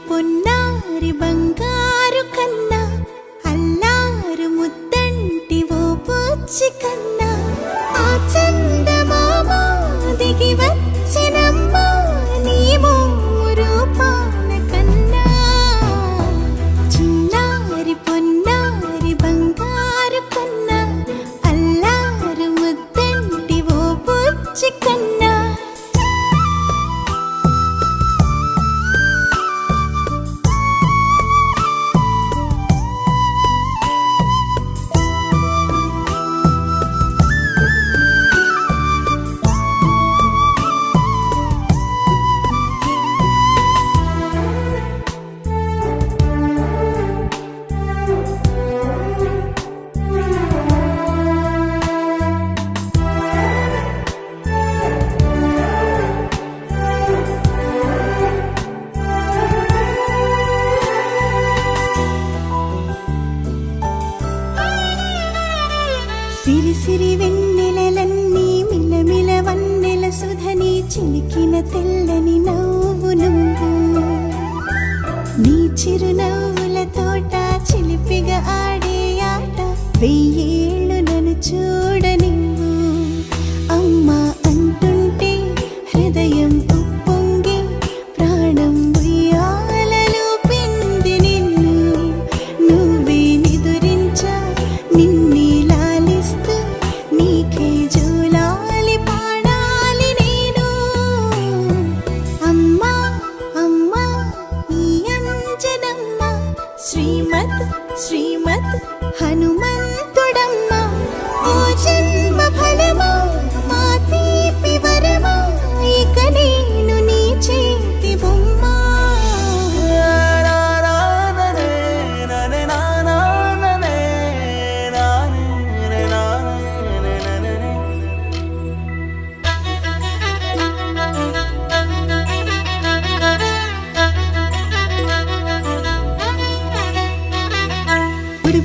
పొన్నారి బంగారు కన్నా అల్లారు ముద్దంటి ఓ బుచ్చి కన్నా ఆ చందమామ దిగి వచ్చినమ్మా నీ రూపాల కన్నా చిన్నారి పొన్నారి బంగారు కన్నా అల్లారు ముద్దంటి ఓ బుచ్చి కన్నా సిరి సిరి వెన్నెలలన్నీ మిలమిల వన్నెల సుధని చిలికిన తెల్లని నవ్వు నువ్వు నీ చిరునవ్వుల తోట చిలిపిగా ఆడే ఆట వెయ్యేళ్ళు నన్ను చూడ నువ్వు అమ్మా అంటుంటే హృదయం ఉప్పొంగి ప్రాణం ఉయ్యాలలో పిండి నిన్ను నువ్వే నిదురించా నిన్నే నీకే జోలాలి పాడాలి నేను అమ్మా అమ్మా ఈ అంజనమ్మ శ్రీమత్ శ్రీమత్ హనుమంతుడమ్మ ఓ జన్మ ఫలమా మా తీపి వరమా ఇక నేను నీ చేతి బొమ్మ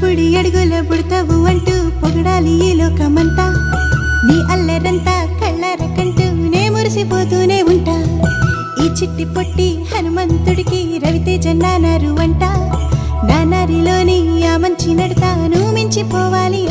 బుడి అడుగుల బుడతావు అంటూ పొగడాలి ఈ లోకమంతా నీ అల్లరంతా కళ్ళారకంటూ నే మురిసిపోతూనే ఉంటా ఈ చిట్టి పొట్టి హనుమంతుడికి రవితేజ నానారు అంట నానారిలోని ఆ మంచి నడతాను మించిపోవాలి